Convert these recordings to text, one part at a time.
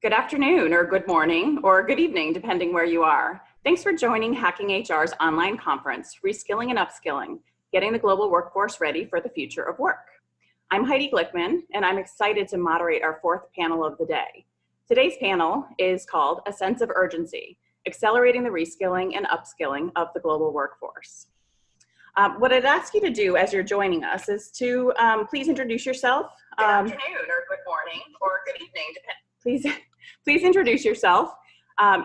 Good afternoon, or good morning, or good evening, depending where you are. Thanks for joining Hacking HR's online conference, Reskilling and Upskilling, Getting the Global Workforce Ready for the Future of Work. I'm Heidi Glickman, and I'm excited to moderate our fourth panel of the day. Today's panel is called A Sense of Urgency, Accelerating the Reskilling and Upskilling of the Global Workforce. What I'd ask you to do as you're joining us is to please introduce yourself. Good afternoon, or good morning, or good evening, Please introduce yourself over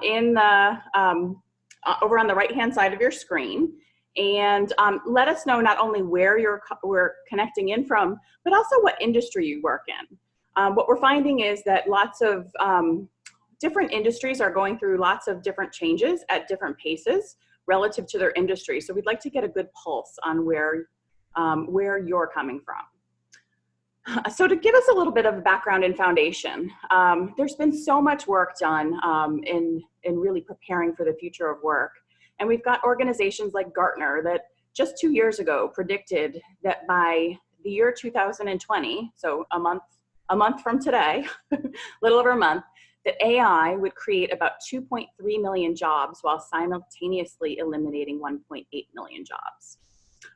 on the right-hand side of your screen, and let us know not only where we're connecting in from, but also what industry you work in. What we're finding is that lots of different industries are going through lots of different changes at different paces relative to their industry. So we'd like to get a good pulse on where you're coming from. So to give us a little bit of a background and foundation, there's been so much work done in really preparing for the future of work. And we've got organizations like Gartner that just 2 years ago predicted that by the year 2020, so a month from today, a little over a month, that AI would create about 2.3 million jobs while simultaneously eliminating 1.8 million jobs.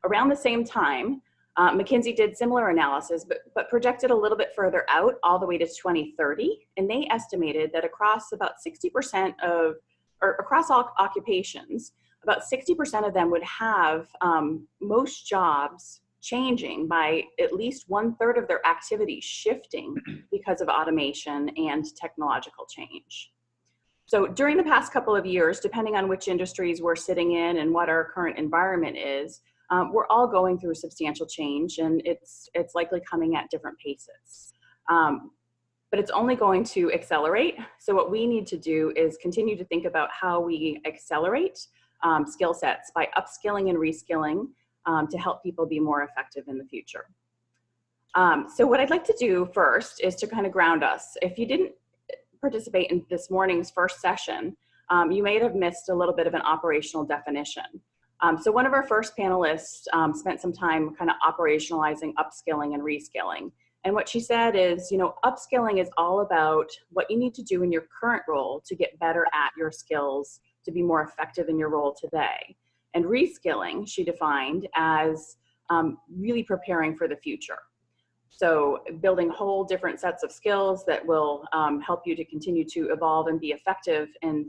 Around the same time, McKinsey did similar analysis, but projected a little bit further out, all the way to 2030, and they estimated that across about 60% across all occupations, about 60% of them would have most jobs changing by at least 1/3 of their activities shifting because of automation and technological change. So during the past couple of years, depending on which industries we're sitting in and what our current environment is, we're all going through substantial change, and it's likely coming at different paces. But it's only going to accelerate. So what we need to do is continue to think about how we accelerate skill sets by upskilling and reskilling to help people be more effective in the future. So what I'd like to do first is to kind of ground us. If you didn't participate in this morning's first session, you may have missed a little bit of an operational definition. So one of our first panelists spent some time kind of operationalizing upskilling and reskilling. And what she said is, upskilling is all about what you need to do in your current role to get better at your skills, to be more effective in your role today. And reskilling, she defined as really preparing for the future. So building whole different sets of skills that will help you to continue to evolve and be effective in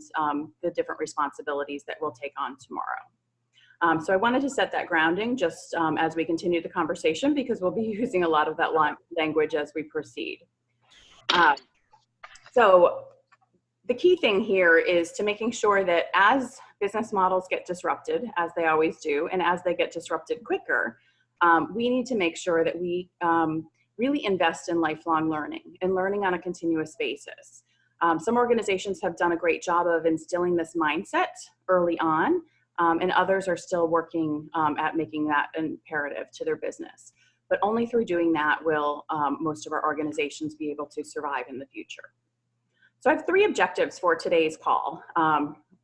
the different responsibilities that we'll take on tomorrow. So I wanted to set that grounding just as we continue the conversation, because we'll be using a lot of that language as we proceed. So the key thing here is to making sure that as business models get disrupted, as they always do, and as they get disrupted quicker, we need to make sure that we really invest in lifelong learning and learning on a continuous basis. Some organizations have done a great job of instilling this mindset early on, and others are still working at making that imperative to their business. But only through doing that will most of our organizations be able to survive in the future. So I have 3 objectives for today's call.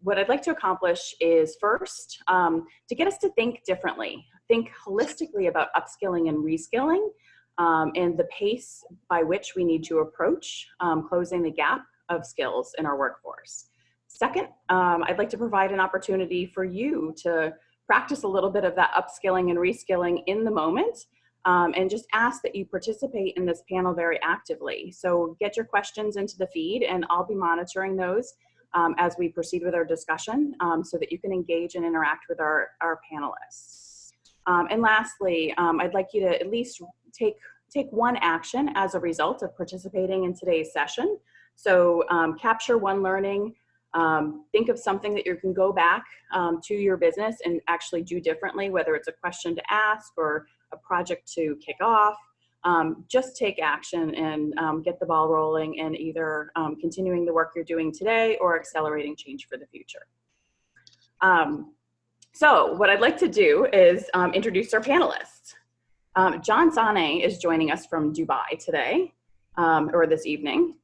What I'd like to accomplish is first, to get us to think differently, think holistically about upskilling and reskilling, and the pace by which we need to approach closing the gap of skills in our workforce. Second, I'd like to provide an opportunity for you to practice a little bit of that upskilling and reskilling in the moment, and just ask that you participate in this panel very actively. So get your questions into the feed, and I'll be monitoring those as we proceed with our discussion, so that you can engage and interact with our panelists. And lastly, I'd like you to at least take one action as a result of participating in today's session. So capture one learning. Think of something that you can go back to your business and actually do differently, whether it's a question to ask or a project to kick off. Just take action and get the ball rolling in either continuing the work you're doing today or accelerating change for the future. So what I'd like to do is introduce our panelists. John Sanei is joining us from Dubai today, or this evening.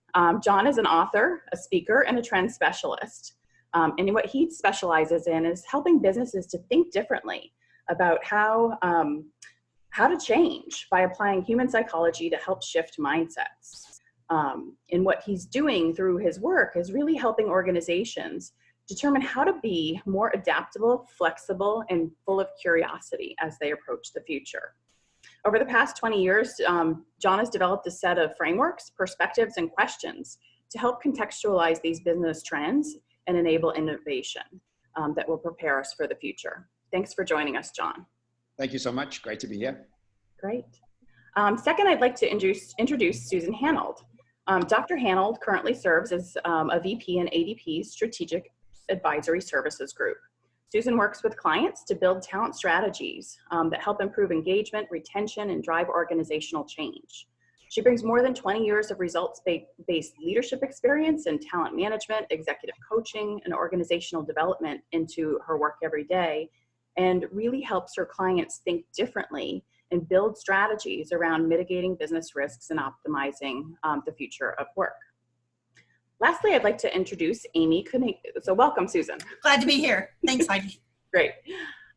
John is an author, a speaker, and a trend specialist. And what he specializes in is helping businesses to think differently about how to change by applying human psychology to help shift mindsets. And what he's doing through his work is really helping organizations determine how to be more adaptable, flexible, and full of curiosity as they approach the future. Over the past 20 years, John has developed a set of frameworks, perspectives, and questions to help contextualize these business trends and enable innovation that will prepare us for the future. Thanks for joining us, John. Thank you so much. Great to be here. Great. Second, I'd like to introduce Susan Hanold. Dr. Hanold currently serves as a VP in ADP's Strategic Advisory Services Group. Susan works with clients to build talent strategies that help improve engagement, retention, and drive organizational change. She brings more than 20 years of results-based leadership experience in talent management, executive coaching, and organizational development into her work every day, and really helps her clients think differently and build strategies around mitigating business risks and optimizing the future of work. Lastly, I'd like to introduce Aimee Cuniglio. So welcome, Susan. Glad to be here. Thanks, Heidi. Great.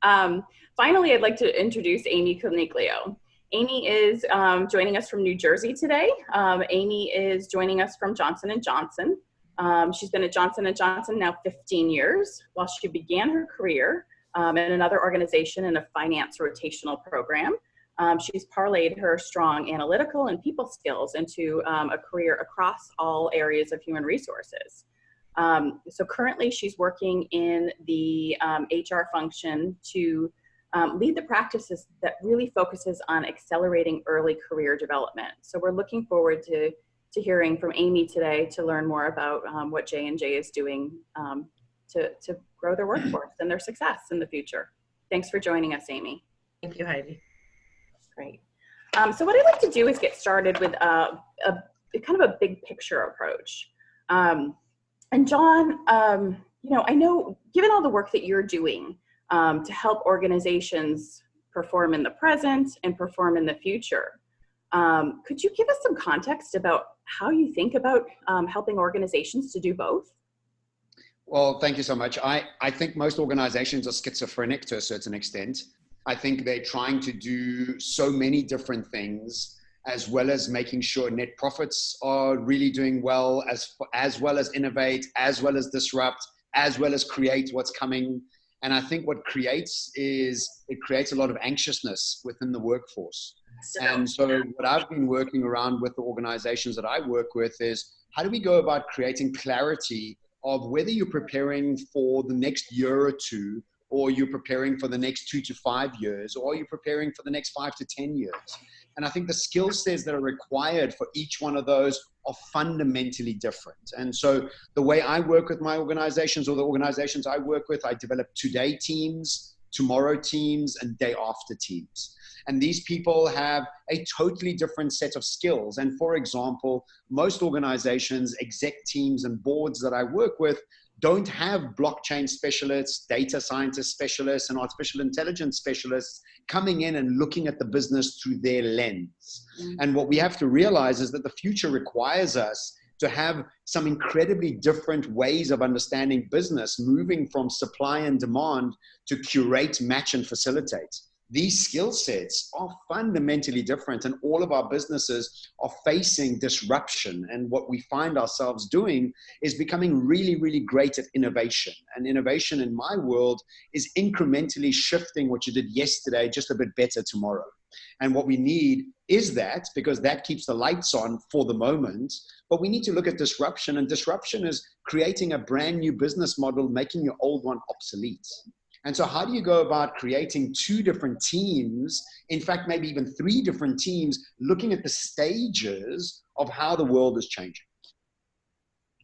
Finally, I'd like to introduce Aimee Cuniglio. Aimee is joining us from New Jersey today. Aimee is joining us from Johnson & Johnson. She's been at Johnson & Johnson now 15 years. While she began her career in another organization in a finance rotational program, she's parlayed her strong analytical and people skills into a career across all areas of human resources. So currently she's working in the HR function to lead the practices that really focuses on accelerating early career development. So we're looking forward to hearing from Aimee today to learn more about what J&J is doing to grow their workforce and their success in the future. Thanks for joining us, Aimee. Thank you, Heidi. Great. So what I'd like to do is get started with a kind of a big picture approach. And John, I know given all the work that you're doing to help organizations perform in the present and perform in the future, could you give us some context about how you think about helping organizations to do both? Well, thank you so much. I think most organizations are schizophrenic to a certain extent. I think they're trying to do so many different things, as well as making sure net profits are really doing well, as well as innovate, as well as disrupt, as well as create what's coming. And I think what creates is, it creates a lot of anxiousness within the workforce. And so what I've been working around with the organizations that I work with is, how do we go about creating clarity of whether you're preparing for the next year or two, or you're preparing for the next 2 to 5 years, or you're preparing for the next 5 to 10 years. And I think the skill sets that are required for each one of those are fundamentally different. And so the way I work with my organizations, or the organizations I work with, I develop today teams, tomorrow teams, and day after teams. And these people have a totally different set of skills. And for example, most organizations, exec teams, and boards that I work with don't have blockchain specialists, data scientist specialists, and artificial intelligence specialists coming in and looking at the business through their lens. And what we have to realize is that the future requires us to have some incredibly different ways of understanding business, moving from supply and demand to curate, match, and facilitate. These skill sets are fundamentally different, and all of our businesses are facing disruption. And what we find ourselves doing is becoming really, really great at innovation. And innovation in my world is incrementally shifting what you did yesterday just a bit better tomorrow. And what we need is that, because that keeps the lights on for the moment, but we need to look at disruption, and disruption is creating a brand new business model, making your old one obsolete. And so how do you go about creating 2 different teams, in fact, maybe even 3 different teams, looking at the stages of how the world is changing?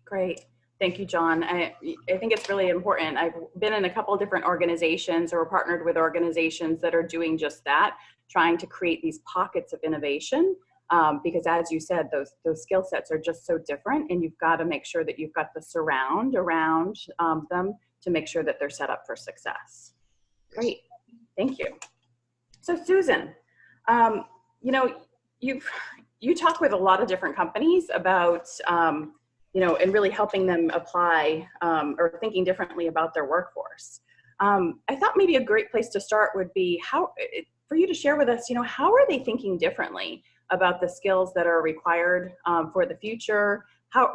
Great. Thank you, John. I think it's really important. I've been in a couple of different organizations, or partnered with organizations that are doing just that, trying to create these pockets of innovation. Because as you said, those skill sets are just so different, and you've got to make sure that you've got the surround around them to make sure that they're set up for success. Great, thank you. So Susan, you talk with a lot of different companies about, and really helping them apply or thinking differently about their workforce. I thought maybe a great place to start would be for you to share with us, how are they thinking differently about the skills that are required for the future.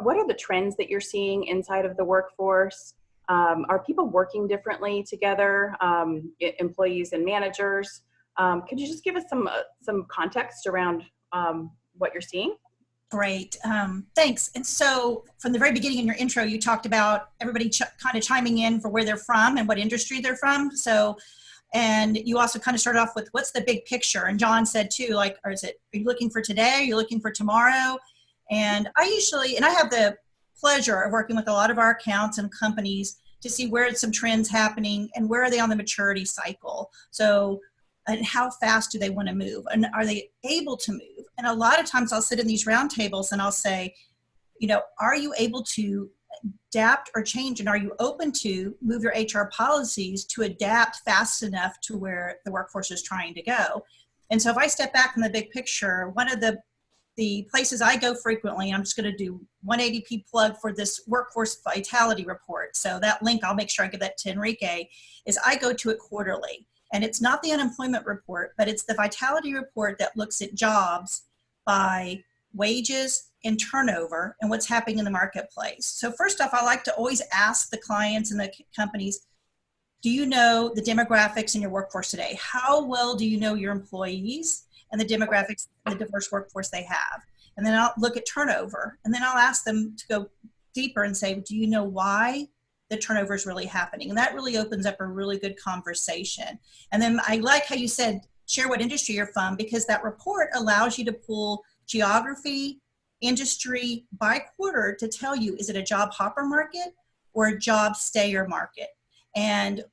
What are the trends that you're seeing inside of the workforce? Are people working differently together, employees and managers? Could you just give us some context around what you're seeing? Great. Thanks. And so from the very beginning in your intro, you talked about everybody kind of chiming in for where they're from and what industry they're from. So, and you also kind of started off with what's the big picture? And John said too, like, are you looking for today? Are you looking for tomorrow? And I have the pleasure of working with a lot of our accounts and companies to see where some trends happening and where are they on the maturity cycle. So, and how fast do they want to move? And are they able to move? And a lot of times I'll sit in these roundtables and I'll say, are you able to adapt or change? And are you open to move your HR policies to adapt fast enough to where the workforce is trying to go? And so if I step back from the big picture, one of the places I go frequently, I'm just going to do 180p plug for this workforce vitality report. So that link, I'll make sure I give that to Enrique, is I go to it quarterly. And it's not the unemployment report, but it's the vitality report that looks at jobs by wages and turnover and what's happening in the marketplace. So first off, I like to always ask the clients and the companies, do you know the demographics in your workforce today? How well do you know your employees and the demographics, the diverse workforce they have? And then I'll look at turnover. And then I'll ask them to go deeper and say, do you know why the turnover is really happening? And that really opens up a really good conversation. And then I like how you said, share what industry you're from, because that report allows you to pull geography, industry by quarter to tell you, is it a job hopper market or a job stayer market? And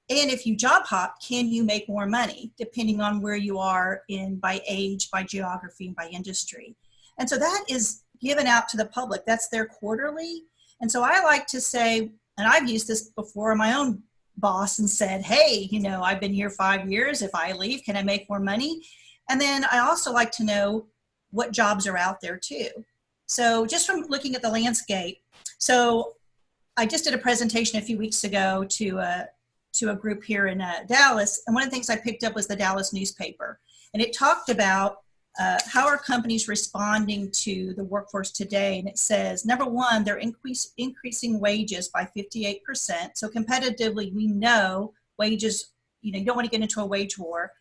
if you job hop, can you make more money depending on where you are by age, by geography, by industry? And so that is given out to the public. That's their quarterly. And so I like to say, and I've used this before in my own boss and said, hey, I've been here 5 years. If I leave, can I make more money? And then I also like to know what jobs are out there too. So just from looking at the landscape, so I just did a presentation a few weeks ago to a group here in Dallas. And one of the things I picked up was the Dallas newspaper. And it talked about how are companies responding to the workforce today? And it says, number one, they're increasing wages by 58%. So competitively, we know wages, you don't want to get into a wage war.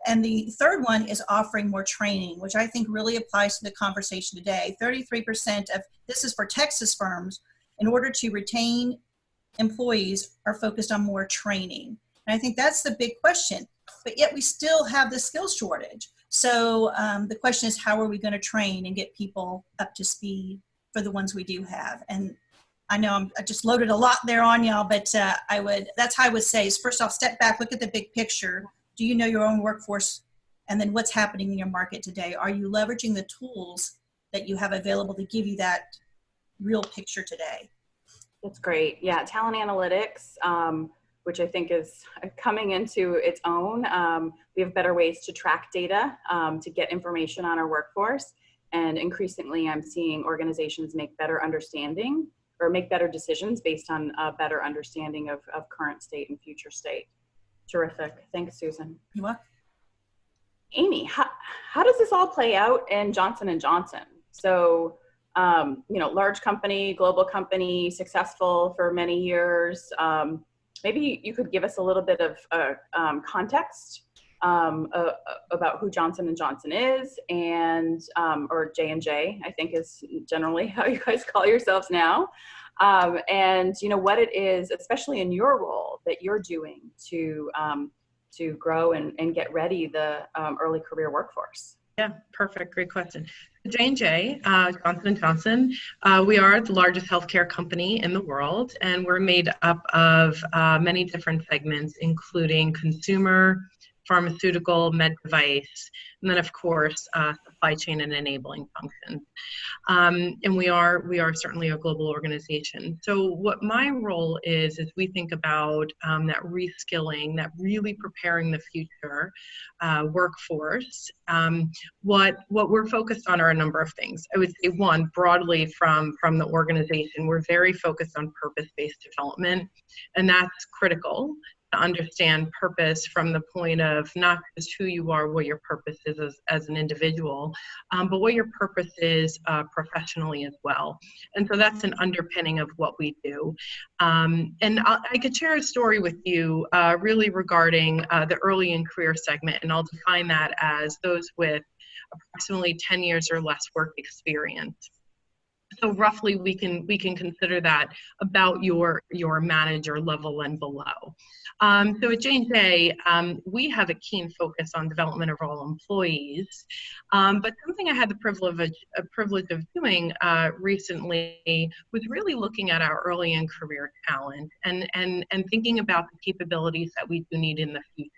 And the third one is offering more training, which I think really applies to the conversation today. 33% of, this is for Texas firms, in order to retain employees are focused on more training. And I think that's the big question, but yet we still have the skills shortage. So the question is, how are we going to train and get people up to speed for the ones we do have? And I know I just loaded a lot there on y'all, but that's how I would say is, first off, step back, look at the big picture. Do you know your own workforce? And then what's happening in your market today? Are you leveraging the tools that you have available to give you that real picture today? That's great. Yeah, talent analytics, which I think is coming into its own. We have better ways to track data, to get information on our workforce. And increasingly, I'm seeing organizations make better understanding or make better decisions based on a better understanding of current state and future state. Terrific. Thanks, Susan. You are. Aimee, how does this all play out in Johnson & Johnson? So, large company, global company, successful for many years. Maybe you could give us a little bit of context about who Johnson & Johnson is, and or J&J, I think is generally how you guys call yourselves now. And what it is, especially in your role, that you're doing to grow and get ready the early career workforce. Yeah, perfect. Great question. J&J, Johnson & Johnson, we are the largest healthcare company in the world, and we're made up of many different segments, including consumer, pharmaceutical, med device, and then of course, supply chain and enabling functions. And we are certainly a global organization. So what my role is we think about that reskilling, that really preparing the future workforce. What we're focused on are a number of things. I would say one, broadly from the organization, we're very focused on purpose-based development, and that's critical to understand purpose from the point of not just who you are, what your purpose is as an individual, but what your purpose is professionally as well. And so that's an underpinning of what we do. And I could share a story with you really regarding the early in career segment, and I'll define that as those with approximately 10 years or less work experience. So roughly we can consider that about your manager level and below. So at J&J, we have a keen focus on development of all employees. But something I had the privilege of doing recently was really looking at our early in career talent and thinking about the capabilities that we do need in the future.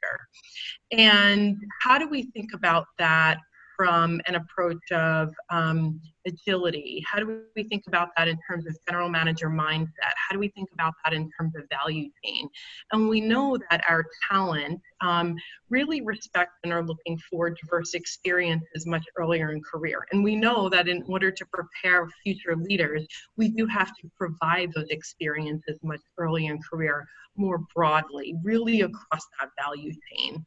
And how do we think about that from an approach of agility? How do we think about that in terms of general manager mindset? How do we think about that in terms of value chain? And we know that our talent really respect and are looking for diverse experiences much earlier in career. And we know that in order to prepare future leaders, we do have to provide those experiences much earlier in career more broadly, really across that value chain.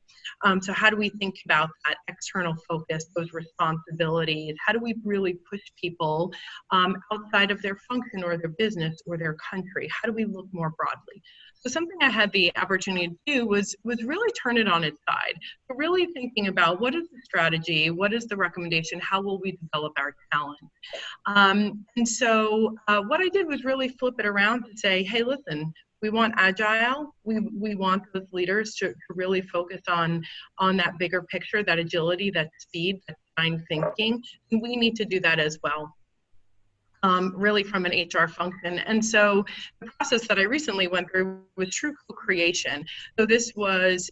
So how do we think about that external focus, those responsibilities? How do we really push people outside of their function or their business or their country? How do we look more broadly? So something I had the opportunity to do was really turn it on its side. So really thinking about what is the strategy, what is the recommendation, how will we develop our talent? And so what I did was really flip it around to say, hey, listen, we want agile. We want those leaders to really focus on that bigger picture, that agility, that speed, that design thinking. And we need to do that as well. Really from an HR function. And so the process that I recently went through was true co-creation. So this was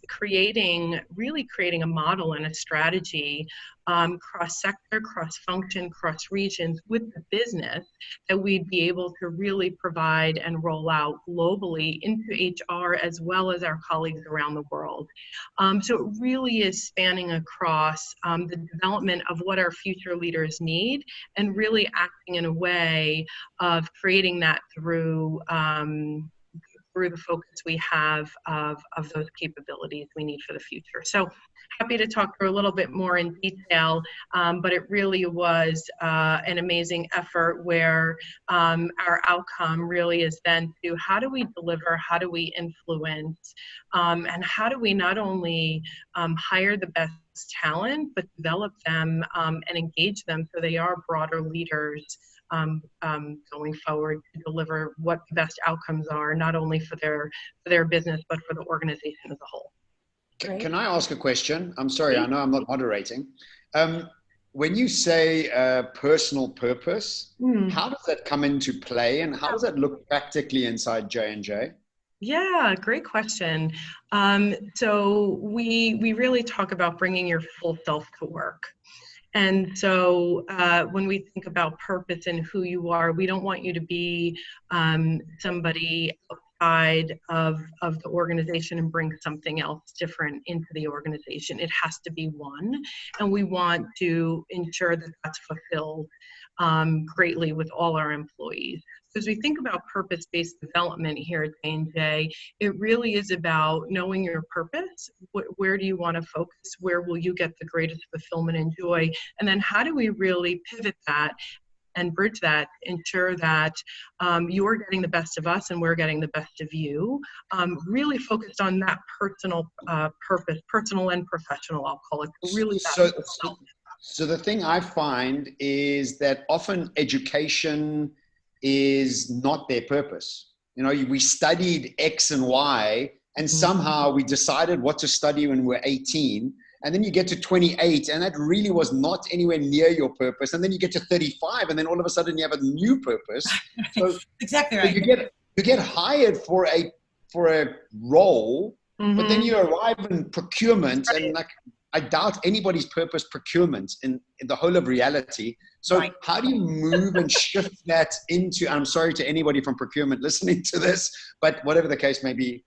really creating a model and a strategy cross-sector, cross-function, cross-regions with the business that we'd be able to really provide and roll out globally into HR as well as our colleagues around the world. So it really is spanning across the development of what our future leaders need and really acting in a way of creating that through the focus we have of those capabilities we need for the future. So happy to talk through a little bit more in detail, but it really was an amazing effort where our outcome really is then to how do we deliver, how do we influence, and how do we not only hire the best talent, but develop them and engage them so they are broader leaders going forward to deliver what the best outcomes are, not only for their business, but for the organization as a whole. Can I ask a question? I'm sorry, I know I'm not moderating. When you say personal purpose, how does that come into play and how does that look practically inside J&J? Yeah, great question. So we really talk about bringing your full self to work. And so when we think about purpose and who you are, we don't want you to be somebody outside of the organization and bring something else different into the organization. It has to be one, and we want to ensure that that's fulfilled greatly with all our employees. So as we think about purpose-based development here at J&J, it really is about knowing your purpose. Where do you want to focus? Where will you get the greatest fulfillment and joy? And then how do we really pivot that and bridge that, ensure that you're getting the best of us and we're getting the best of you, really focused on that personal purpose, personal and professional, I'll call it. Really so the thing I find is that often education is not their purpose. You know, we studied X and Y and somehow we decided what to study when we were 18. And then you get to 28 and that really was not anywhere near your purpose. And then you get to 35 and then all of a sudden you have a new purpose. So, exactly right. So you get hired for a role, but then you arrive in procurement and like, I doubt anybody's purpose procurement in the whole of reality. So how do you move and shift that into, I'm sorry to anybody from procurement listening to this, but whatever the case may be,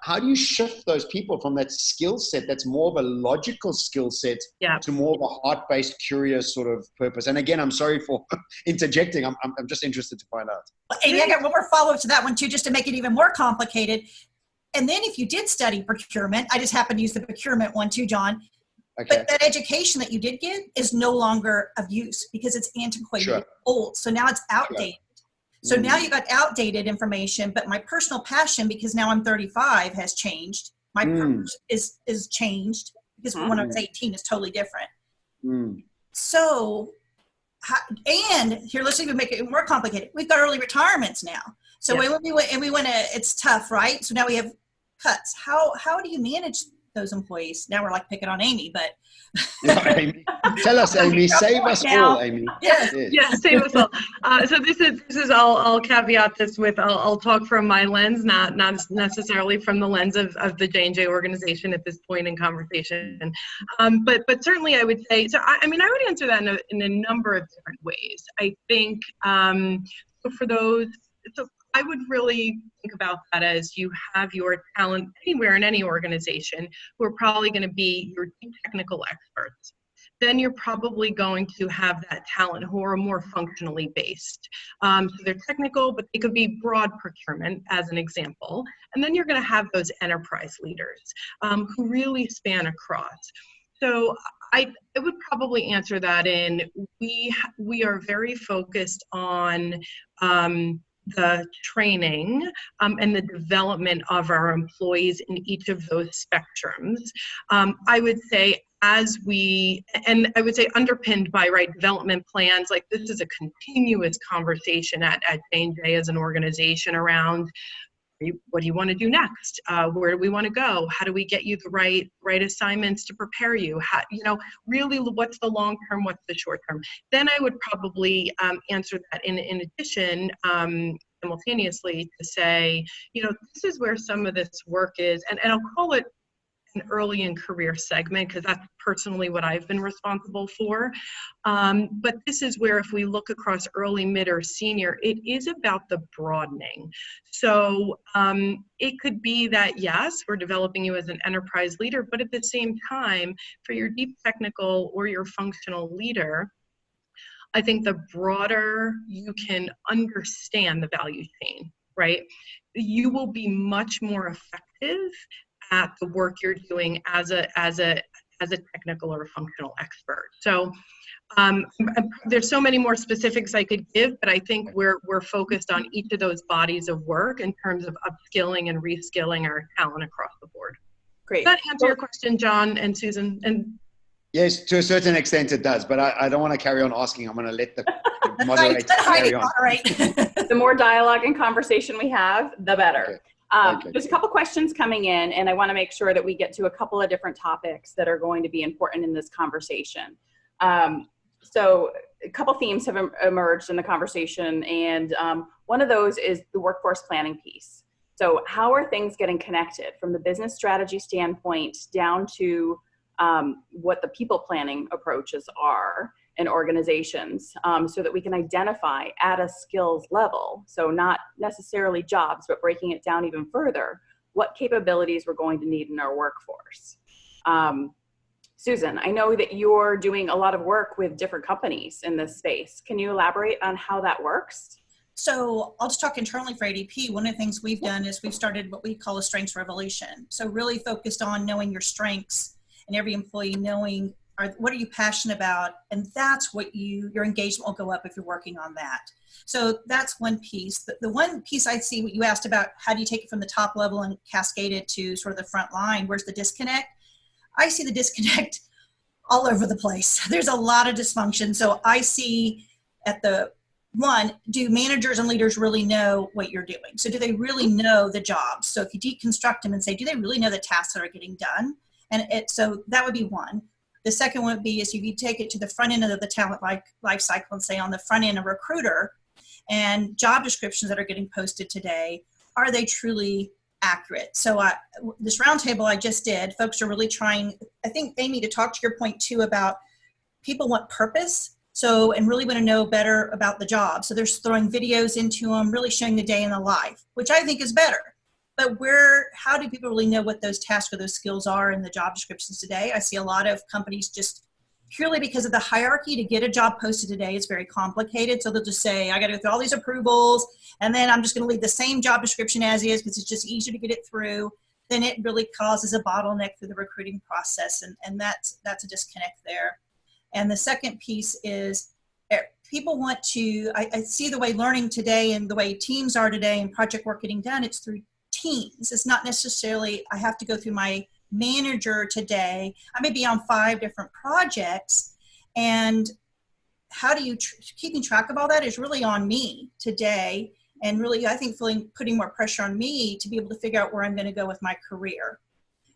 how do you shift those people from that skill set that's more of a logical skill set to more of a heart-based, curious sort of purpose? And again, I'm sorry for interjecting. I'm just interested to find out. Aimee, I got one more follow-up to that one too, just to make it even more complicated. And then if you did study procurement, I just happened to use the procurement one too, John. Okay. But that education that you did get is no longer of use because it's antiquated, Sure. old. So now it's outdated. Sure. So now you got outdated information, but my personal passion, because now I'm 35, has changed. My purpose is changed because when I was 18 is totally different. So, and here, let's even make it more complicated. We've got early retirements now. So when we went to, it's tough, right? So now we have cuts. How do you manage those employees? Now we're like picking on Aimee, but Aimee. Tell us, Aimee. Save us all, Aimee. Yes, save us all. So this is I'll caveat this with I'll talk from my lens, not necessarily from the lens of the J&J organization at this point in conversation. But certainly I would say, so I mean, I would answer that in a number of different ways. I think so for those, so I would really think about that as you have your talent anywhere in any organization who are probably going to be your deep technical experts. Then you're probably going to have that talent who are more functionally based. So they're technical, but they could be broad procurement as an example. And then you're going to have those enterprise leaders who really span across. So I would probably answer that in we are very focused on the training and the development of our employees in each of those spectrums. I would say I would say underpinned by development plans, like this is a continuous conversation at J&J as an organization around what do you want to do next? Where do we want to go? How do we get you the right assignments to prepare you? How, really what's the long term, what's the short term? Then I would probably answer that in addition, simultaneously to say, this is where some of this work is, and I'll call it an early in career segment because that's personally what I've been responsible for. But this is where if we look across early, mid, or senior, it is about the broadening. So it could be that, yes, we're developing you as an enterprise leader, but at the same time, for your deep technical or your functional leader, I think the broader you can understand the value chain, right? You will be much more effective at the work you're doing as a technical or functional expert. So there's so many more specifics I could give, but I think we're focused on each of those bodies of work in terms of upskilling and reskilling our talent across the board. Great. Does that answer your question, John and Susan? And yes, to a certain extent it does, but I don't want to carry on asking. I'm going to let the moderator carry on. The more dialogue and conversation we have, the better. Okay. There's a couple questions coming in, and I want to make sure that we get to a couple of different topics that are going to be important in this conversation. So a couple themes have emerged in the conversation, and one of those is the workforce planning piece. So how are things getting connected from the business strategy standpoint down to what the people planning approaches are in organizations, so that we can identify at a skills level, so not necessarily jobs, but breaking it down even further, what capabilities we're going to need in our workforce. Susan, I know that you're doing a lot of work with different companies in this space. Can you elaborate on how that works? So I'll just talk internally for ADP. One of the things we've done is we've started what we call a strengths revolution. So really focused on knowing your strengths and every employee knowing what are you passionate about, and that's what your engagement will go up if you're working on that. So that's one piece. The one piece I see, what you asked about, how do you take it from the top level and cascade it to sort of the front line? Where's the disconnect? I see the disconnect all over the place. There's a lot of dysfunction. So I see at the one, do managers and leaders really know what you're doing? So do they really know the jobs? So if you deconstruct them and say, do they really know the tasks that are getting done? And so that would be one. The second one would be is if you take it to the front end of the talent life cycle and say on the front end, a recruiter and job descriptions that are getting posted today, are they truly accurate? So this roundtable I just did, folks are really trying, I think, Aimee, to talk to your point too about people want purpose. So, and really want to know better about the job. So they're throwing videos into them, really showing the day in the life, which I think is better. But how do people really know what those tasks or those skills are in the job descriptions today? I see a lot of companies just purely because of the hierarchy to get a job posted today is very complicated. So they'll just say, I got to go through all these approvals, and then I'm just going to leave the same job description as is because it's just easier to get it through. then it really causes a bottleneck through the recruiting process. And that's a disconnect there. And the second piece is people want to, I see the way learning today and the way teams are today and project work getting done, it's through teams. It's not necessarily, I have to go through my manager today. I may be on 5 different projects, and how do you keeping track of all that is really on me today. And really, I think putting more pressure on me to be able to figure out where I'm going to go with my career.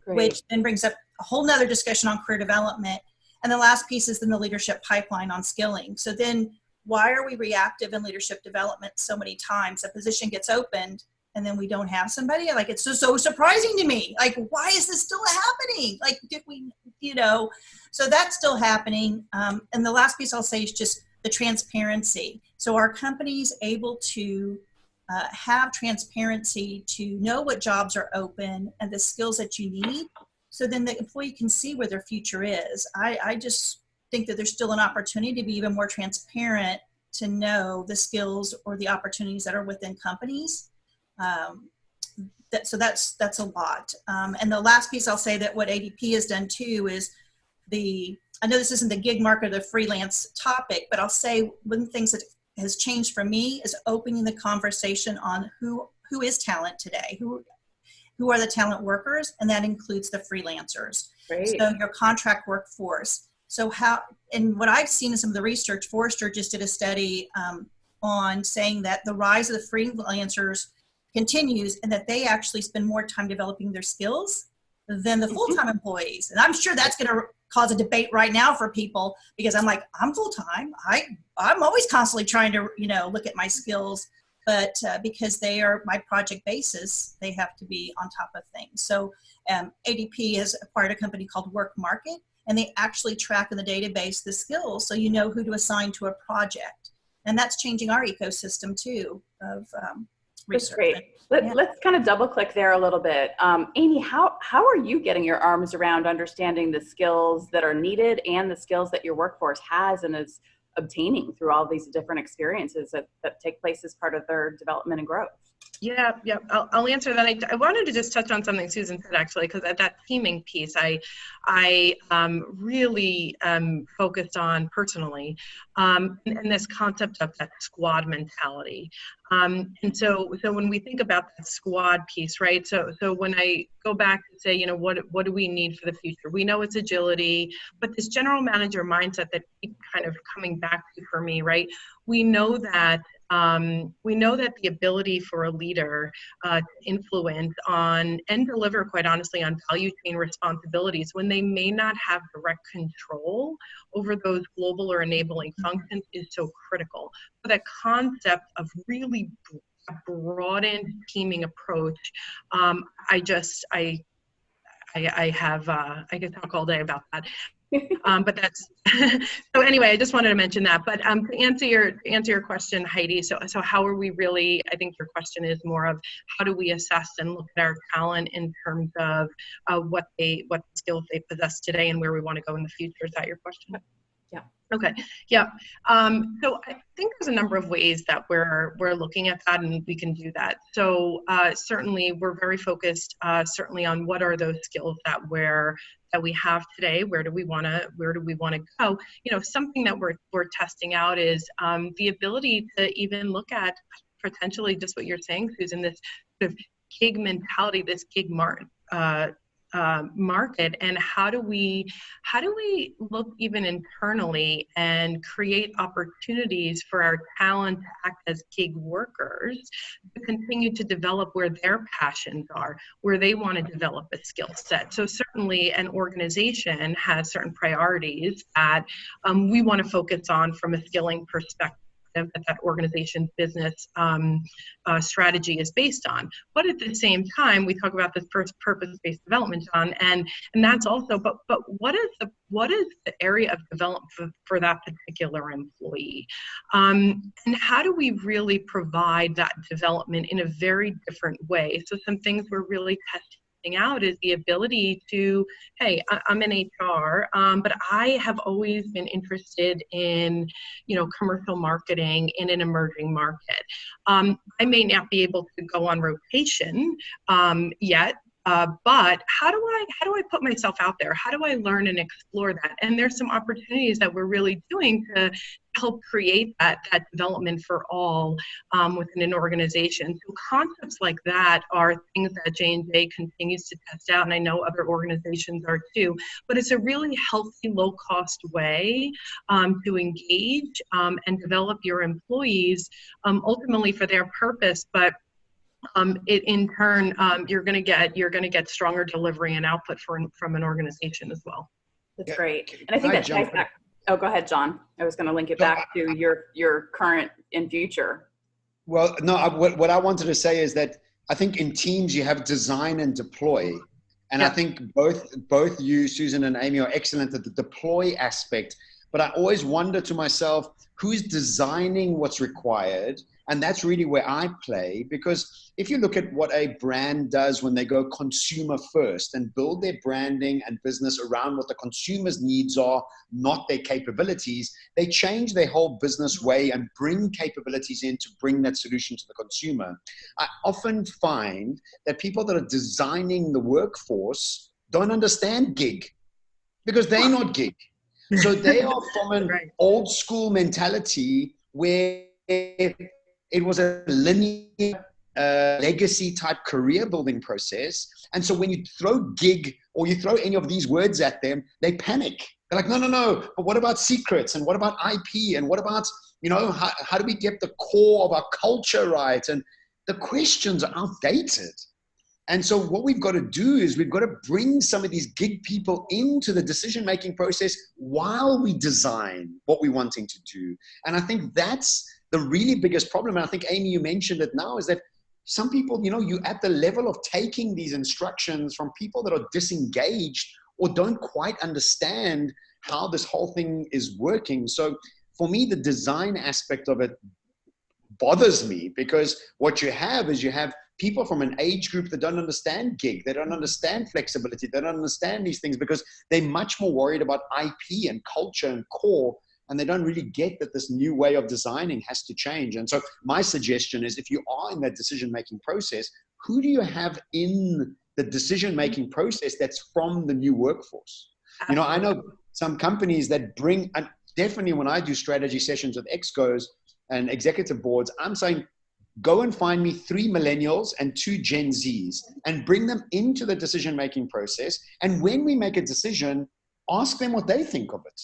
Great. Which then brings up a whole nother discussion on career development. And the last piece is then the leadership pipeline on skilling. So then why are we reactive in leadership development so many times? A position gets opened and then we don't have somebody? Like, it's so surprising to me. Like, why is this still happening? Like, did we, so that's still happening. And the last piece I'll say is just the transparency. So are companies able to have transparency to know what jobs are open and the skills that you need, so then the employee can see where their future is? I just think that there's still an opportunity to be even more transparent to know the skills or the opportunities that are within companies. So that's a lot. And the last piece I'll say that what ADP has done too is I know this isn't the gig market or the freelance topic, but I'll say one of the things that has changed for me is opening the conversation on who is talent today, who are the talent workers, and that includes the freelancers. Great. So your contract workforce. So and what I've seen in some of the research, Forrester just did a study on saying that the rise of the freelancers continues, and that they actually spend more time developing their skills than the full-time employees. And I'm sure that's going to cause a debate right now for people, because I'm like, I'm full-time. I'm always constantly trying to, look at my skills, but because they are my project basis, they have to be on top of things. So ADP has acquired a company called Work Market, and they actually track in the database the skills, so you know who to assign to a project. And that's changing our ecosystem too of research. That's great. Let's kind of double click there a little bit. Aimee, how are you getting your arms around understanding the skills that are needed and the skills that your workforce has and is obtaining through all these different experiences that take place as part of their development and growth? Yeah. I'll answer that. I wanted to just touch on something Susan said, actually, because at that teaming piece, I really focused on personally, and this concept of that squad mentality. And so when we think about that squad piece, right? So when I go back and say, what do we need for the future? We know it's agility, but this general manager mindset that keeps kind of coming back to for me, right? We know that the ability for a leader to influence on and deliver, quite honestly, on value chain responsibilities when they may not have direct control over those global or enabling functions is so critical. So that concept of really broadened teaming approach, I could talk all day about that. But that's so anyway, I just wanted to mention that. But to answer your question, Heidi, so how are we really, I think your question is more of how do we assess and look at our talent in terms of what skills they possess today and where we want to go in the future? Is that your question? Yeah. Okay. Yeah. So I think there's a number of ways that we're looking at that, and we can do that. So certainly we're very focused certainly on what are those skills that we have today. Where do we want to go? Something that we're testing out is the ability to even look at potentially just what you're saying, Susan, this sort of gig mentality, this gig market, and how do we look even internally and create opportunities for our talent to act as gig workers to continue to develop where their passions are, where they want to develop a skill set. So certainly an organization has certain priorities that we want to focus on from a skilling perspective that organization's business strategy is based on. But at the same time, we talk about this purpose-based development, John, and that's also, but what is the area of development for that particular employee? And how do we really provide that development in a very different way? So some things we're really testing out is the ability to, hey, I'm in HR, but I have always been interested in, commercial marketing in an emerging market. I may not be able to go on rotation yet, But how do I put myself out there? How do I learn and explore that? And there's some opportunities that we're really doing to help create that development for all within an organization. So concepts like that are things that J&J continues to test out, and I know other organizations are too. But it's a really healthy, low-cost way to engage and develop your employees ultimately for their purpose, but in turn, you're going to get stronger delivery and output from an organization as well. That's great. And I think that ties back. Oh, go ahead, John. I was going to link it back to your current and future. Well, no, what I wanted to say is that I think in teams you have design and deploy. And I think both you, Susan and Aimee, are excellent at the deploy aspect. But I always wonder to myself, who's designing what's required? And that's really where I play, because if you look at what a brand does when they go consumer first and build their branding and business around what the consumer's needs are, not their capabilities, they change their whole business way and bring capabilities in to bring that solution to the consumer. I often find that people that are designing the workforce don't understand gig because they're not gig. So they are from an old school mentality where it was a linear legacy type career building process. And so when you throw gig or you throw any of these words at them, they panic. They're like, no, but what about secrets? And what about IP? And what about, how do we get the core of our culture right? And the questions are outdated. And so what we've got to do is we've got to bring some of these gig people into the decision-making process while we design what we're wanting to do. And I think that's the really biggest problem. And I think, Aimee, you mentioned it now, is that some people, you're at the level of taking these instructions from people that are disengaged or don't quite understand how this whole thing is working. So for me, the design aspect of it bothers me, because what you have is people from an age group that don't understand gig, they don't understand flexibility, they don't understand these things because they're much more worried about IP and culture and core, and they don't really get that this new way of designing has to change. And so my suggestion is, if you are in that decision-making process, who do you have in the decision-making process that's from the new workforce? I know some companies that bring, and definitely when I do strategy sessions with excos and executive boards, I'm saying, go and find me 3 millennials and 2 Gen Zs and bring them into the decision-making process. And when we make a decision, ask them what they think of it.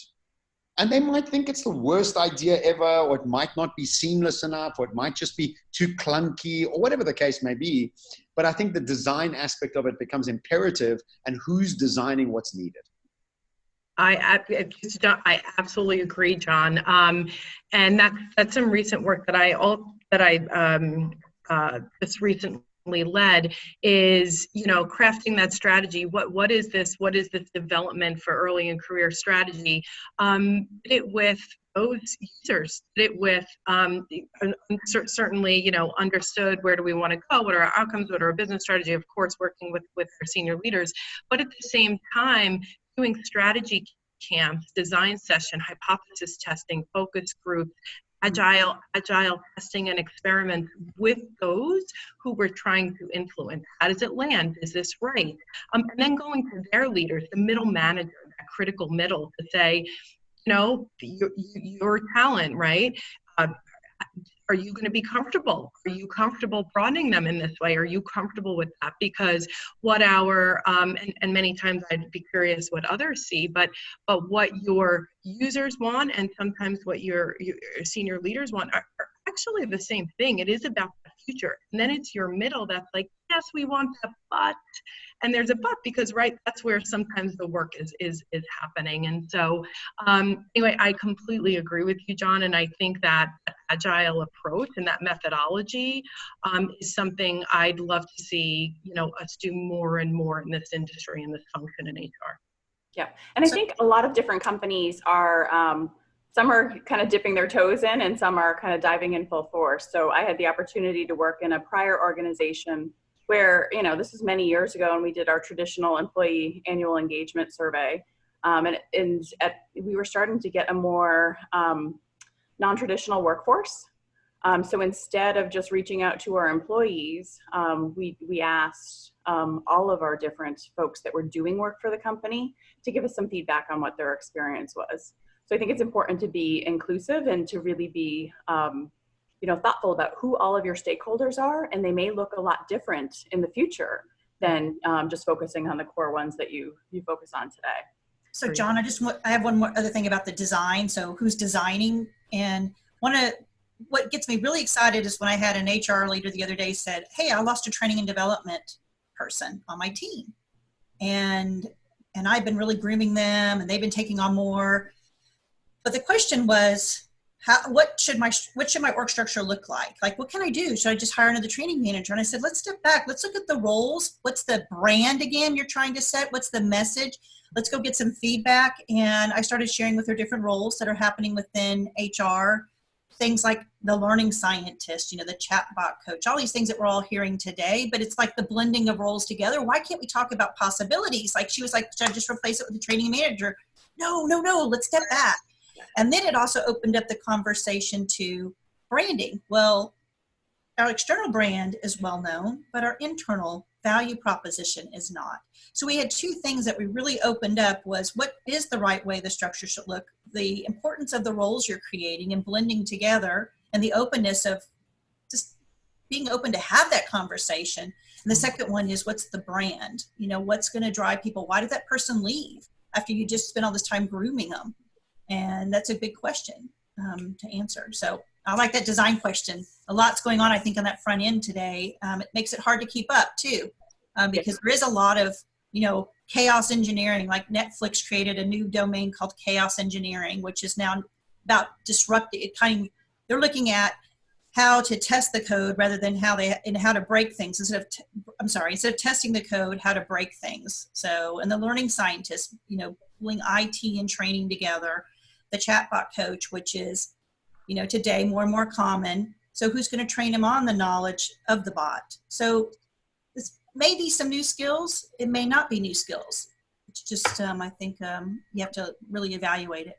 And they might think it's the worst idea ever, or it might not be seamless enough, or it might just be too clunky, or whatever the case may be. But I think the design aspect of it becomes imperative, and who's designing what's needed. I absolutely agree, John. And that's some recent work that I just recently led is, crafting that strategy. What is this development for early in career strategy? Did it with those users, did it with certainly, understood where do we want to go, what are our outcomes, what are our business strategy, of course, working with our senior leaders, but at the same time, doing strategy camps, design session, hypothesis testing, focus groups, agile testing and experiments with those who we're trying to influence. How does it land? Is this right? And then going to their leaders, the middle manager, that critical middle, to say, your talent, right? Are you going to be comfortable? Are you comfortable broadening them in this way? Are you comfortable with that? Because what our, and many times I'd be curious what others see, but what your users want and sometimes what your senior leaders want are actually the same thing. It is about the future. And then it's your middle that's like, yes, we want that, but, and there's a but, because that's where sometimes the work is happening. And so anyway, I completely agree with you, John, and I think that agile approach and that methodology is something I'd love to see, us do more and more in this industry and this function in HR. Yeah, and I think a lot of different companies are, some are kind of dipping their toes in and some are kind of diving in full force. So I had the opportunity to work in a prior organization where, this was many years ago, and we did our traditional employee annual engagement survey. And we were starting to get a more non-traditional workforce. So instead of just reaching out to our employees, we asked all of our different folks that were doing work for the company to give us some feedback on what their experience was. So I think it's important to be inclusive and to really be thoughtful about who all of your stakeholders are, and they may look a lot different in the future than just focusing on the core ones that you focus on today. So John, I have one more other thing about the design. So who's designing? And what gets me really excited is when I had an HR leader the other day said, hey, I lost a training and development person on my team. And I've been really grooming them and they've been taking on more. But the question was, what should my org structure look like? Like, what can I do? Should I just hire another training manager? And I said, let's step back. Let's look at the roles. What's the brand again you're trying to set? What's the message? Let's go get some feedback. And I started sharing with her different roles that are happening within HR. Things like the learning scientist, the chatbot coach, all these things that we're all hearing today, but it's like the blending of roles together. Why can't we talk about possibilities? Like she was like, should I just replace it with a training manager? No, let's step back. And then it also opened up the conversation to branding. Well, our external brand is well known, but our internal value proposition is not. So we had two things that we really opened up was what is the right way the structure should look, the importance of the roles you're creating and blending together, and the openness of just being open to have that conversation. And the second one is what's the brand? What's going to drive people? Why did that person leave after you just spent all this time grooming them? And that's a big question to answer. So I like that design question. A lot's going on, I think, on that front end today. It makes it hard to keep up too, because there is a lot of, chaos engineering. Like Netflix created a new domain called chaos engineering, which is now about disrupting. They're looking at how to test the code rather than how to break things instead of testing the code, how to break things. So, and the learning scientist, pulling IT and training together, the chatbot coach, which is, today more and more common. So who's going to train them on the knowledge of the bot? So this may be some new skills. It may not be new skills. It's just, I think you have to really evaluate it.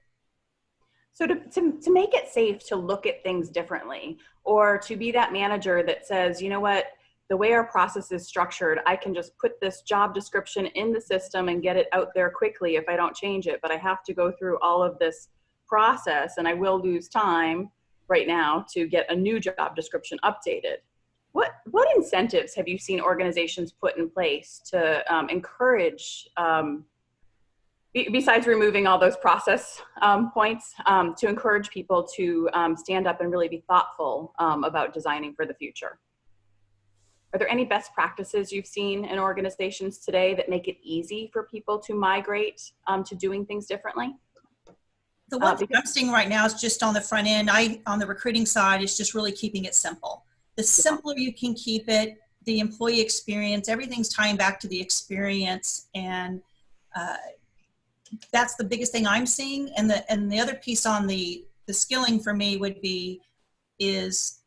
So to make it safe to look at things differently, or to be that manager that says, you know what, the way our process is structured, I can just put this job description in the system and get it out there quickly if I don't change it, but I have to go through all of this process and I will lose time right now to get a new job description updated. What incentives have you seen organizations put in place to encourage, besides removing all those process points, to encourage people to stand up and really be thoughtful about designing for the future? Are there any best practices you've seen in organizations today that make it easy for people to migrate to doing things differently? The one thing I'm seeing right now is just on the front end, on the recruiting side, is just really keeping it simple. The simpler you can keep it, the employee experience, everything's tying back to the experience, and that's the biggest thing I'm seeing. And the other piece on the skilling for me is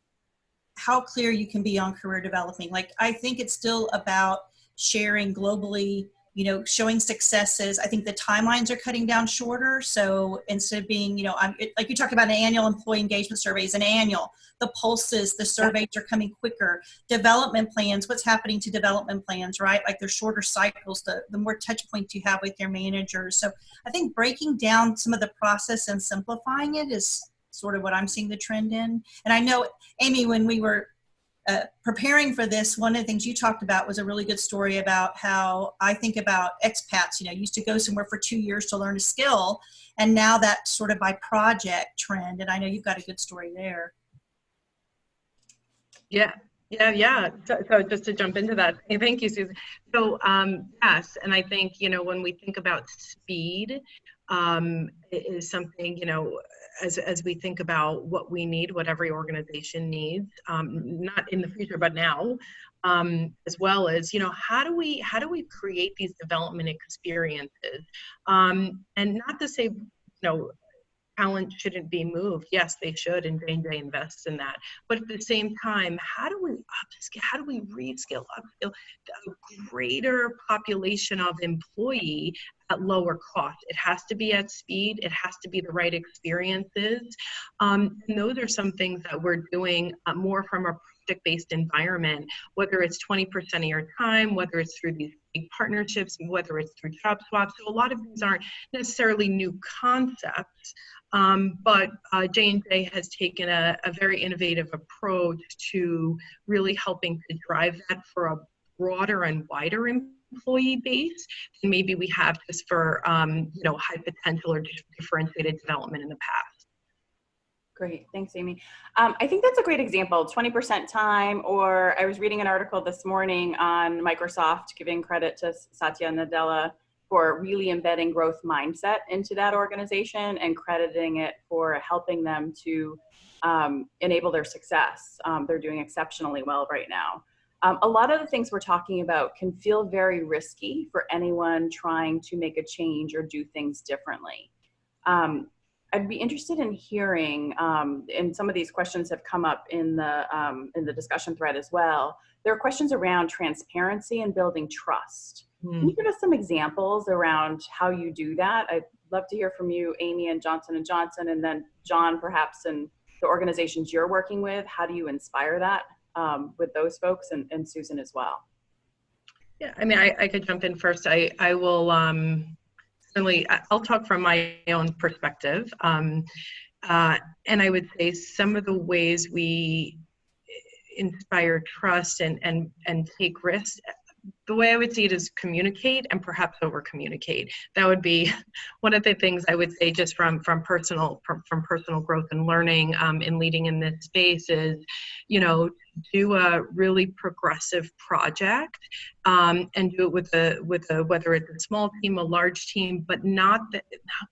how clear you can be on career developing. Like, I think it's still about sharing globally, showing successes. I think the timelines are cutting down shorter. So instead of being, like you talked about an annual employee engagement surveys, the pulses, the surveys are coming quicker. Development plans, what's happening to development plans, right? Like, there's shorter cycles, the more touch points you have with your managers. So I think breaking down some of the process and simplifying it is sort of what I'm seeing the trend in. And I know, Aimee, when we were preparing for this, one of the things you talked about was a really good story about how I think about expats, used to go somewhere for 2 years to learn a skill, and now that sort of by project trend. And I know you've got a good story there. Yeah. So just to jump into that, thank you, Susan. So yes, and I think, when we think about speed, it is something, as we think about what we need, what every organization needs, not in the future, but now, as well as, how do we create these development experiences? And not to say, talent shouldn't be moved. Yes, they should, and J&J invests in that. But at the same time, how do we upskill, how do we reskill, upskill a greater population of employee at lower cost? It has to be at speed. It has to be the right experiences. And those are some things that we're doing more from a project-based environment, whether it's 20% of your time, whether it's through these big partnerships, whether it's through job swaps. So a lot of these aren't necessarily new concepts, but J&J has taken a very innovative approach to really helping to drive that for a broader and wider employee base than maybe we have just for high potential or differentiated development in the past. Great, thanks, Aimee. I think that's a great example, 20% time, or I was reading an article this morning on Microsoft giving credit to Satya Nadella for really embedding growth mindset into that organization and crediting it for helping them to enable their success. They're doing exceptionally well right now. A lot of the things we're talking about can feel very risky for anyone trying to make a change or do things differently. I'd be interested in hearing, and some of these questions have come up in the discussion thread as well. There are questions around transparency and building trust. Can you give us some examples around how you do that? I'd love to hear from you, Aimee and Johnson & Johnson, and then John, perhaps, and the organizations you're working with. How do you inspire that with those folks, and Susan as well? Yeah, I mean, I could jump in first. I will certainly, I'll talk from my own perspective. And I would say some of the ways we inspire trust and take risks, the way I would see it is communicate and perhaps over communicate. That would be one of the things I would say just from personal growth and learning in leading in this space is, do a really progressive project and do it with a whether it's a small team, a large team, but not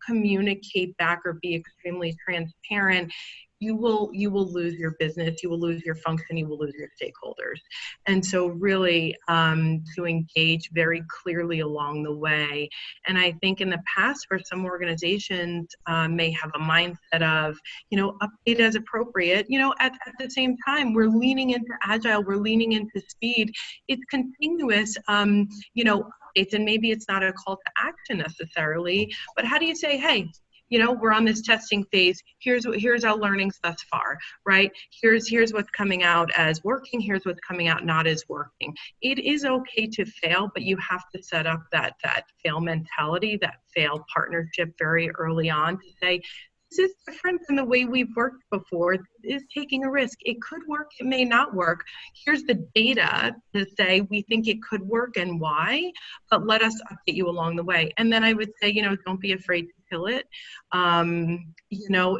communicate back or be extremely transparent. You will lose your business, you will lose your function, you will lose your stakeholders. And so really to engage very clearly along the way. And I think in the past where some organizations may have a mindset of, update as appropriate, at the same time, we're leaning into agile, we're leaning into speed. It's continuous, updates, and maybe it's not a call to action necessarily, but how do you say, hey, we're on this testing phase. Here's our learnings thus far, right? Here's what's coming out as working. Here's what's coming out not as working. It is okay to fail, but you have to set up that fail mentality, that fail partnership very early on to say, this is different than the way we've worked before. This is taking a risk. It could work, it may not work. Here's the data to say we think it could work and why, but let us update you along the way. And then I would say, don't be afraid to kill it.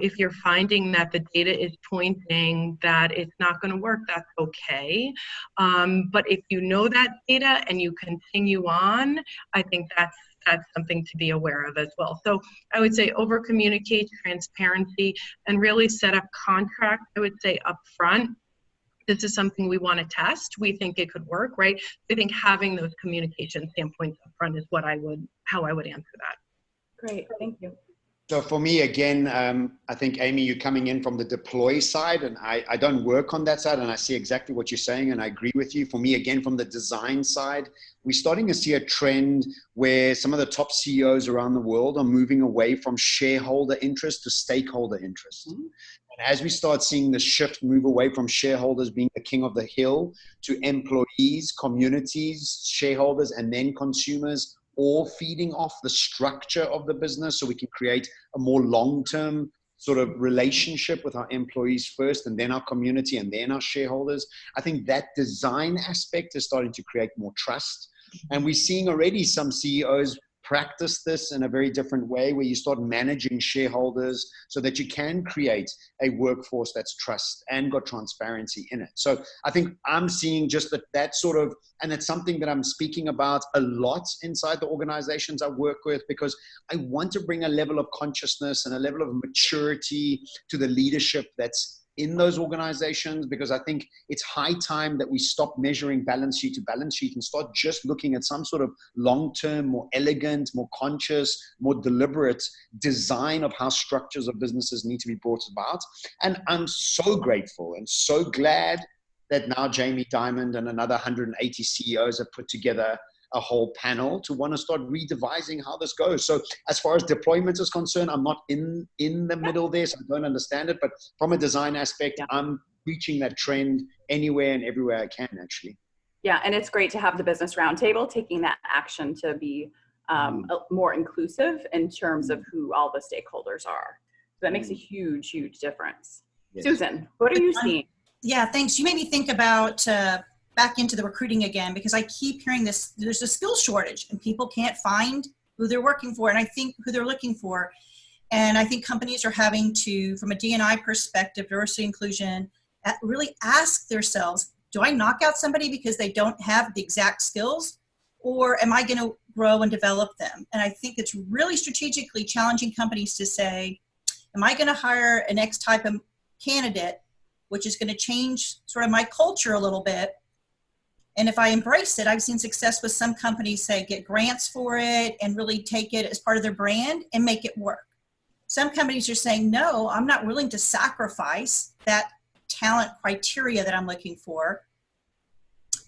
If you're finding that the data is pointing that it's not going to work, that's okay. But if you know that data and you continue on, I think that's something to be aware of as well. So I would say over communicate, transparency, and really set up contract, I would say up front. This is something we want to test. We think it could work, right? I think having those communication standpoints up front is how I would answer that. Great, thank you. So for me, again, I think, Aimee, you're coming in from the deploy side, and I don't work on that side, and I see exactly what you're saying, and I agree with you. For me, again, from the design side, we're starting to see a trend where some of the top CEOs around the world are moving away from shareholder interest to stakeholder interest. Mm-hmm. And as we start seeing the shift move away from shareholders being the king of the hill to employees, communities, shareholders, and then consumers, all feeding off the structure of the business so we can create a more long-term sort of relationship with our employees first, and then our community, and then our shareholders. I think that design aspect is starting to create more trust. And we're seeing already some CEOs practice this in a very different way, where you start managing shareholders so that you can create a workforce that's trust and got transparency in it. So I think I'm seeing just that sort of, and it's something that I'm speaking about a lot inside the organizations I work with, because I want to bring a level of consciousness and a level of maturity to the leadership that's in those organizations, because I think it's high time that we stop measuring balance sheet to balance sheet and start just looking at some sort of long-term, more elegant, more conscious, more deliberate design of how structures of businesses need to be brought about. And I'm so grateful and so glad that now Jamie Dimon and another 180 CEOs have put together a whole panel to want to start redevising how this goes. So as far as deployment is concerned, I'm not in the middle there, so I don't understand it. But from a design aspect, I'm reaching that trend anywhere and everywhere I can, actually. Yeah, and it's great to have the business roundtable taking that action to be more inclusive in terms of who all the stakeholders are. So that makes a huge, huge difference. Yes. Susan, what are you seeing? Yeah, thanks. You made me think about back into the recruiting again, because I keep hearing this, there's a skill shortage and people can't find who they're working for, and I think who they're looking for. And I think companies are having to, from a D&I perspective, diversity inclusion, really ask themselves, do I knock out somebody because they don't have the exact skills, or am I going to grow and develop them? And I think it's really strategically challenging companies to say, am I going to hire an X type of candidate, which is going to change sort of my culture a little bit? And if I embrace it, I've seen success with some companies say get grants for it and really take it as part of their brand and make it work. Some companies are saying, no, I'm not willing to sacrifice that talent criteria that I'm looking for.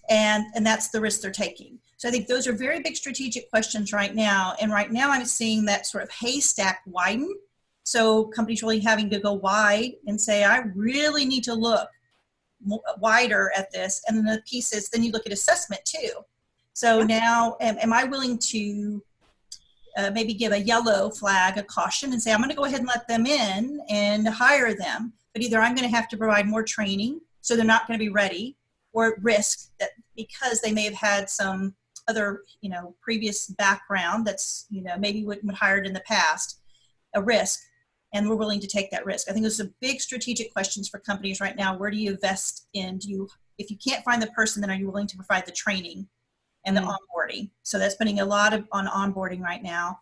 And that's the risk they're taking. So I think those are very big strategic questions right now. And right now I'm seeing that sort of haystack widen. So companies really having to go wide and say, I really need to look wider at this. And then the piece is, then you look at assessment too. So now, am I willing to maybe give a yellow flag, a caution, and say, I'm going to go ahead and let them in and hire them. But either I'm going to have to provide more training, so they're not going to be ready, or risk that because they may have had some other, previous background that's, maybe wouldn't have hired in the past, a risk. And we're willing to take that risk. I think those are big strategic questions for companies right now. Where do you invest in? If you can't find the person, then are you willing to provide the training and the onboarding? So that's putting a lot on onboarding right now.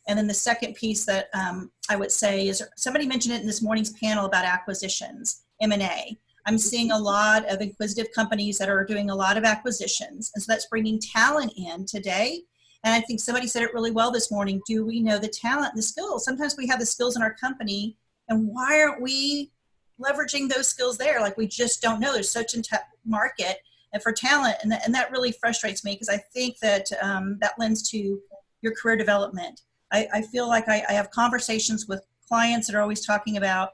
And then the second piece that I would say is, somebody mentioned it in this morning's panel about acquisitions, M&A. I'm seeing a lot of inquisitive companies that are doing a lot of acquisitions. And so that's bringing talent in today. And I think somebody said it really well this morning. Do we know the talent, the skills? Sometimes we have the skills in our company, and why aren't we leveraging those skills there? Like, we just don't know. There's such a market and for talent, and that really frustrates me, because I think that that lends to your career development. I feel like I have conversations with clients that are always talking about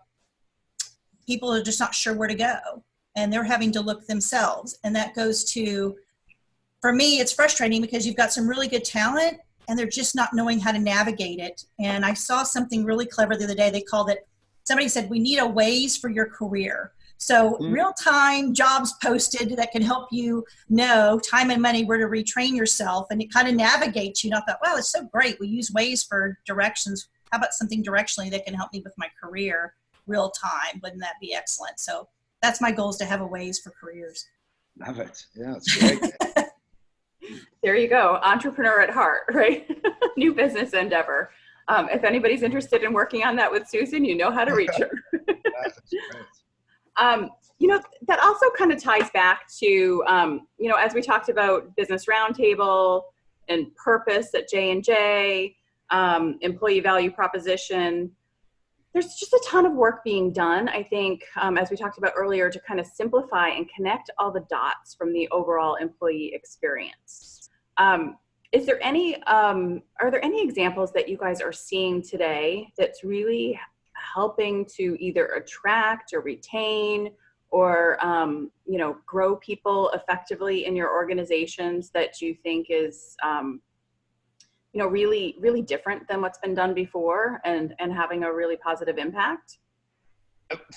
people are just not sure where to go, and they're having to look themselves. And that goes to, for me, it's frustrating because you've got some really good talent and they're just not knowing how to navigate it. And I saw something really clever the other day. They called it, somebody said, we need a Waze for your career. So real-time jobs posted that can help you know time and money where to retrain yourself, and it kind of navigates you. And I thought, wow, it's so great. We use Waze for directions. How about something directionally that can help me with my career real time? Wouldn't that be excellent? So that's my goal, is to have a Waze for careers. Love it. Yeah, it's great. There you go. Entrepreneur at heart, right? New business endeavor. If anybody's interested in working on that with Susan, you know how to reach her. That's great. That also kind of ties back to, as we talked about business roundtable and purpose at J&J, employee value proposition. There's just a ton of work being done, I think, as we talked about earlier, to kind of simplify and connect all the dots from the overall employee experience. Are there any examples that you guys are seeing today that's really helping to either attract or retain or, grow people effectively in your organizations that you think is, really, really different than what's been done before and having a really positive impact?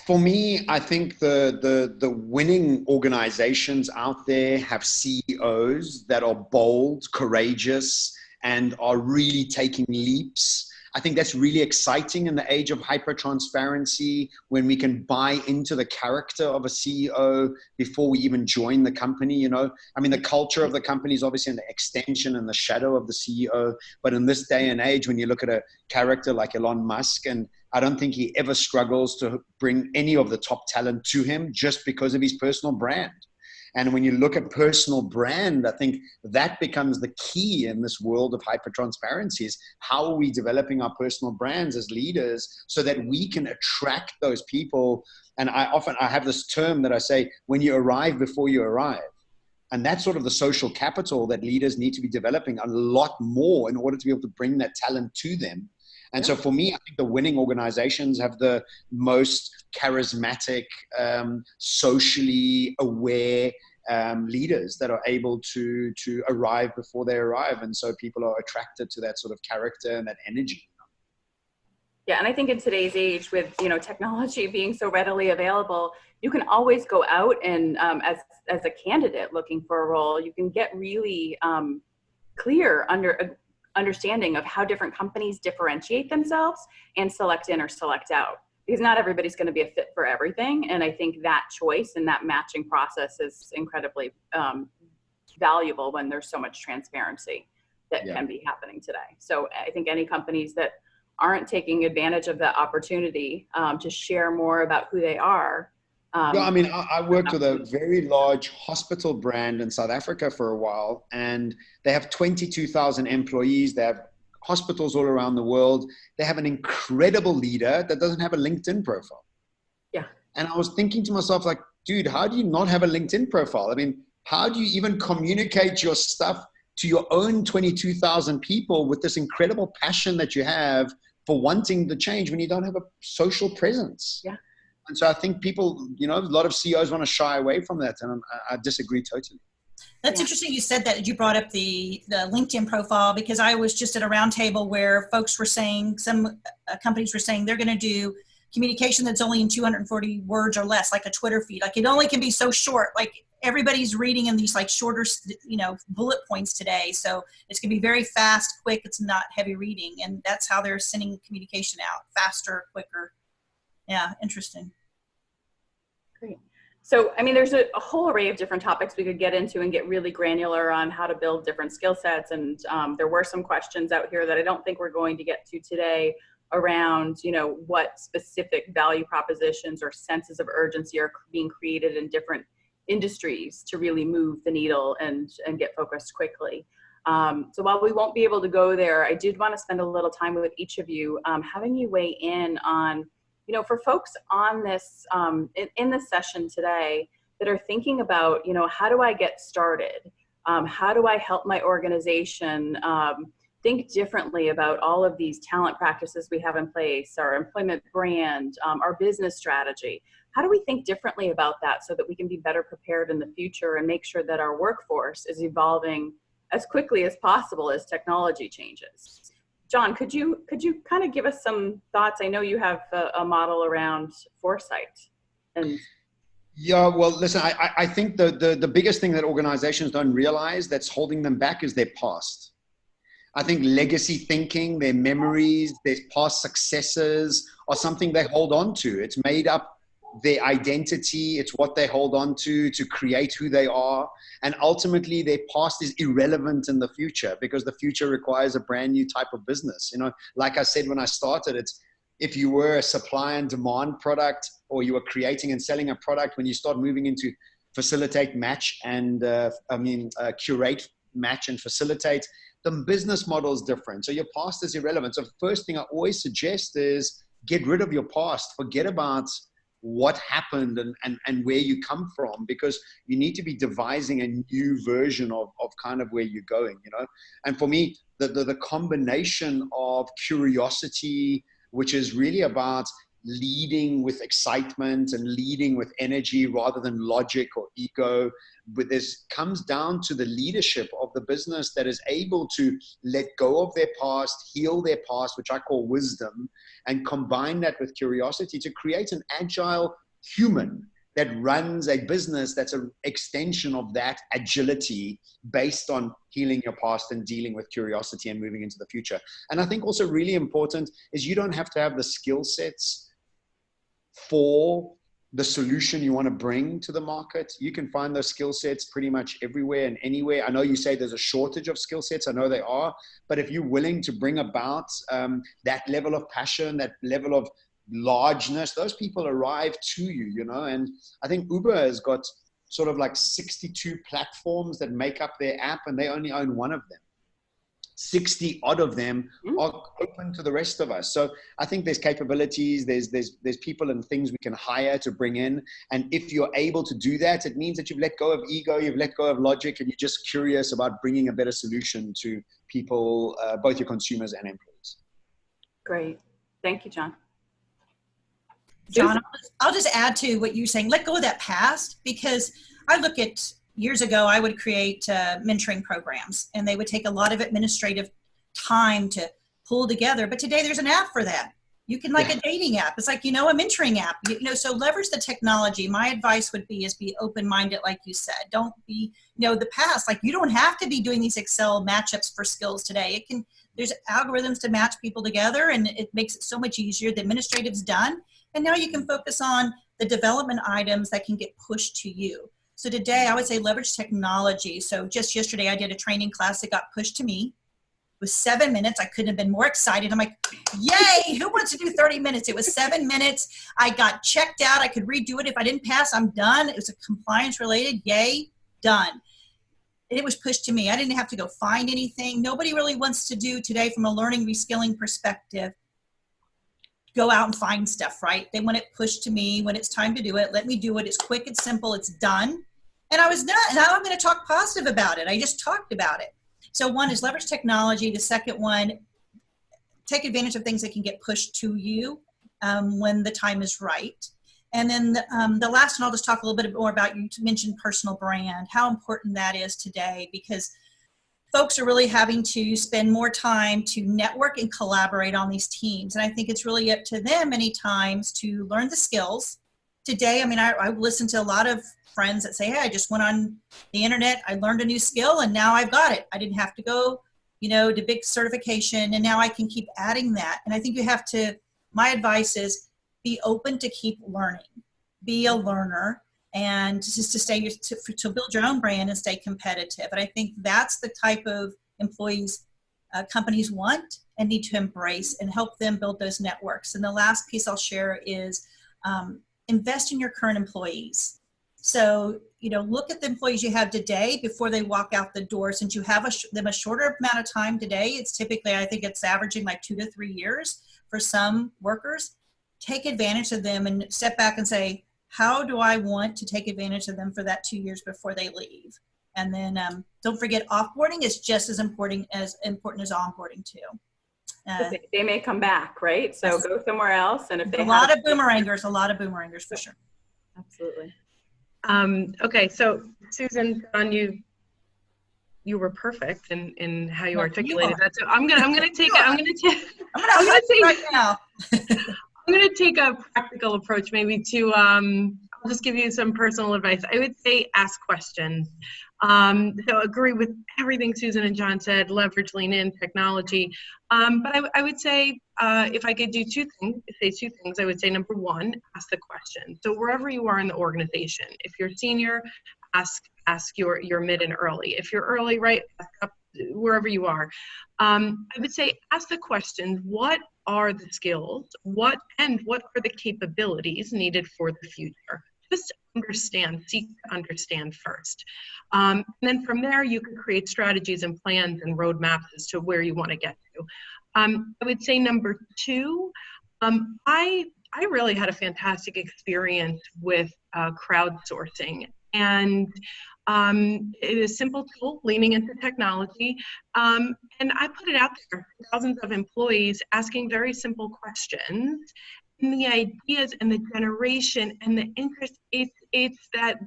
For me, I think the winning organizations out there have CEOs that are bold, courageous, and are really taking leaps I think that's really exciting in the age of hyper transparency, when we can buy into the character of a CEO before we even join the company. You know, I mean, the culture of the company is obviously an extension and the shadow of the CEO. But in this day and age, when you look at a character like Elon Musk, and I don't think he ever struggles to bring any of the top talent to him just because of his personal brand. And when you look at personal brand, I think that becomes the key in this world of hyper-transparency, is how are we developing our personal brands as leaders so that we can attract those people. And I have this term that I say, when you arrive before you arrive. And that's sort of the social capital that leaders need to be developing a lot more in order to be able to bring that talent to them. And so for me, I think the winning organizations have the most charismatic, socially aware leaders that are able to arrive before they arrive. And so people are attracted to that sort of character and that energy. Yeah, and I think in today's age, with technology being so readily available, you can always go out and as a candidate looking for a role, you can get really clear understanding of how different companies differentiate themselves and select in or select out, because not everybody's going to be a fit for everything. And I think that choice and that matching process is incredibly valuable when there's so much transparency that can be happening today. So I think any companies that aren't taking advantage of that opportunity to share more about who they are. I mean, I worked with a very large hospital brand in South Africa for a while, and they have 22,000 employees. They have hospitals all around the world. They have an incredible leader that doesn't have a LinkedIn profile. Yeah. And I was thinking to myself, like, dude, how do you not have a LinkedIn profile? I mean, how do you even communicate your stuff to your own 22,000 people with this incredible passion that you have for wanting the change when you don't have a social presence? Yeah. And so I think people, a lot of CEOs want to shy away from that. And I disagree totally. That's interesting you said that. You brought up the LinkedIn profile, because I was just at a roundtable where folks were saying, some companies were saying they're going to do communication that's only in 240 words or less, like a Twitter feed. Like, it only can be so short. Like, everybody's reading in these like shorter, bullet points today. So it's going to be very fast, quick. It's not heavy reading. And that's how they're sending communication out: faster, quicker. Yeah. Interesting. Great. So, I mean, there's a whole array of different topics we could get into and get really granular on how to build different skill sets. And there were some questions out here that I don't think we're going to get to today around, what specific value propositions or senses of urgency are being created in different industries to really move the needle and get focused quickly. So while we won't be able to go there, I did want to spend a little time with each of you, having you weigh in on, for folks on this, in this session today that are thinking about, how do I get started? How do I help my organization think differently about all of these talent practices we have in place, our employment brand, our business strategy? How do we think differently about that so that we can be better prepared in the future and make sure that our workforce is evolving as quickly as possible as technology changes? John, could you kind of give us some thoughts? I know you have a model around foresight. And yeah, well, listen, I think the biggest thing that organizations don't realize that's holding them back is their past. I think legacy thinking, their memories, their past successes are something they hold on to. It's made up their identity. It's what they hold on to create who they are. And ultimately, their past is irrelevant in the future, because the future requires a brand new type of business. Like I said when I started, it's if you were a supply and demand product, or you were creating and selling a product, when you start moving into facilitate, match, and curate, match, and facilitate, the business model is different. So your past is irrelevant. So the first thing I always suggest is get rid of your past. Forget about what happened and where you come from, because you need to be devising a new version of kind of where you're going, And for me, the combination of curiosity, which is really about leading with excitement and leading with energy rather than logic or ego, but this comes down to the leadership of the business that is able to let go of their past, heal their past, which I call wisdom, and combine that with curiosity to create an agile human that runs a business that's an extension of that agility based on healing your past and dealing with curiosity and moving into the future. And I think also really important is you don't have to have the skill sets for the solution you want to bring to the market. You can find those skill sets pretty much everywhere and anywhere. I know you say there's a shortage of skill sets. I know they are, but if you're willing to bring about that level of passion, that level of largeness, those people arrive to you, you know. And I think Uber has got sort of like 62 platforms that make up their app, and they only own one of them. 60 odd of them are open to the rest of us. So I think there's capabilities, there's people and things we can hire to bring in. And if you're able to do that, it means that you've let go of ego, you've let go of logic, and you're just curious about bringing a better solution to people, both your consumers and employees. Great. Thank you, John. John, I'll just add to what you're saying. Let go of that past, because I look at years ago, I would create mentoring programs, and they would take a lot of administrative time to pull together. But today there's an app for that. You can, like a dating app. It's like, a mentoring app, so leverage the technology. My advice would be be open-minded, like you said. Don't be, the past, like you don't have to be doing these Excel matchups for skills today. There's algorithms to match people together, and it makes it so much easier. The administrative's done. And now you can focus on the development items that can get pushed to you. So today I would say leverage technology. So just yesterday I did a training class that got pushed to me. It was 7 minutes. I couldn't have been more excited. I'm like, yay, who wants to do 30 minutes? It was 7 minutes. I got checked out. I could redo it. If I didn't pass, I'm done. It was a compliance related, yay, done. And it was pushed to me. I didn't have to go find anything. Nobody really wants to do today from a learning reskilling perspective. Go out and find stuff, right? They want it pushed to me when it's time to do it. Let me do it. It's quick, it's simple, it's done. And I was done. And now I'm going to talk positive about it. I just talked about it. So one is leverage technology. The second one, take advantage of things that can get pushed to you when the time is right. And then the last one, I'll just talk a little bit more about, you mentioned personal brand, how important that is today, because folks are really having to spend more time to network and collaborate on these teams. And I think it's really up to them many times to learn the skills. Today, I listen to a lot of friends that say, hey, I just went on the internet, I learned a new skill, and now I've got it. I didn't have to go, to big certification, and now I can keep adding that. And I think you have to, my advice is be open to keep learning, be a learner, and just to build your own brand and stay competitive. And I think that's the type of employees companies want and need to embrace, and help them build those networks. And the last piece I'll share is invest in your current employees. So, look at the employees you have today before they walk out the door. Since you have them a shorter amount of time today, it's typically, I think it's averaging like 2 to 3 years for some workers. Take advantage of them and step back and say, how do I want to take advantage of them for that 2 years before they leave? And then don't forget, offboarding is just as important as onboarding too. They may come back, right? So yes. Go somewhere else. And if they a lot of boomerangers for sure. Absolutely. Okay, so Susan, John, you were perfect in how you articulated that. So I'm gonna take a practical approach, maybe to I'll just give you some personal advice. I would say ask questions. So agree with everything Susan and John said, leverage, lean in, technology. But I would say if I could do two things, I would say number one, ask the question. So wherever you are in the organization, if you're senior, ask your mid and early. If you're early, right, ask up wherever you are. I would say ask the question, what are the skills? What are the capabilities needed for the future? Just seek to understand first. And then from there, you can create strategies and plans and roadmaps as to where you want to get to. I would say number two, I really had a fantastic experience with crowdsourcing. And it is a simple tool, leaning into technology. And I put it out there, thousands of employees asking very simple questions. And the ideas and the generation and the interest, it's that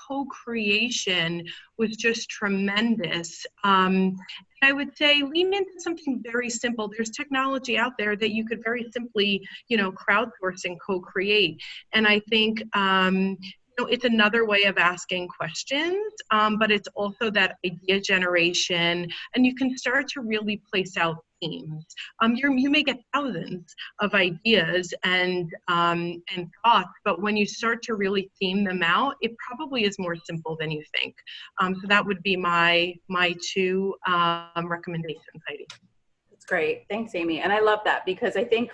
co-creation was just tremendous. I would say lean into something very simple. There's technology out there that you could very simply, crowdsource and co-create. And I think, it's another way of asking questions, but it's also that idea generation, and you can start to really place out themes. You may get thousands of ideas and thoughts, but when you start to really theme them out, it probably is more simple than you think. So that would be my two recommendations, Heidi. That's great. Thanks, Aimee. And I love that because I think,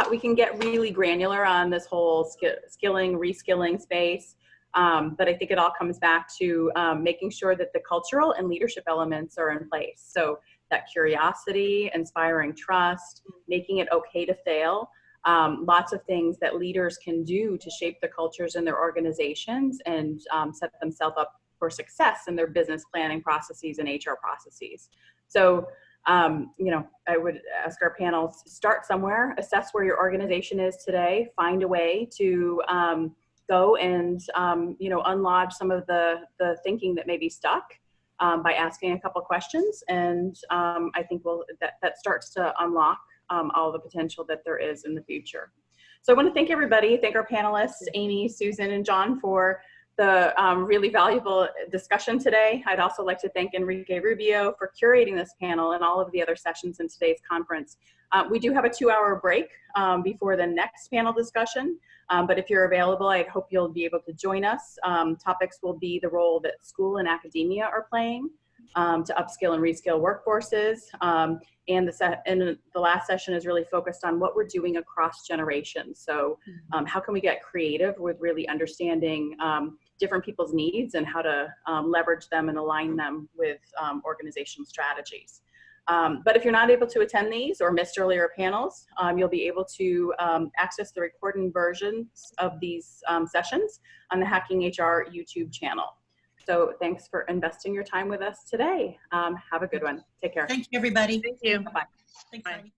we can get really granular on this whole skilling, reskilling space. But I think it all comes back to making sure that the cultural and leadership elements are in place. So that curiosity, inspiring trust, making it okay to fail, lots of things that leaders can do to shape the cultures in their organizations and set themselves up for success in their business planning processes and HR processes. So I would ask our panel, start somewhere, assess where your organization is today, find a way to go and, unlodge some of the thinking that may be stuck by asking a couple questions. And I think that starts to unlock all the potential that there is in the future. So I want to thank everybody, thank our panelists, Aimee, Susan, and John for the really valuable discussion today. I'd also like to thank Enrique Rubio for curating this panel and all of the other sessions in today's conference. We do have a 2-hour break before the next panel discussion, but if you're available, I hope you'll be able to join us. Topics will be the role that school and academia are playing to upskill and reskill workforces. And the last session is really focused on what we're doing across generations. So how can we get creative with really understanding different people's needs and how to leverage them and align them with organization strategies. But if you're not able to attend these or missed earlier panels, you'll be able to access the recording versions of these sessions on the Hacking HR YouTube channel. So thanks for investing your time with us today. Have a good one. Take care. Thank you, everybody. Thank you. Bye-bye. Thanks, Bye. Heidi.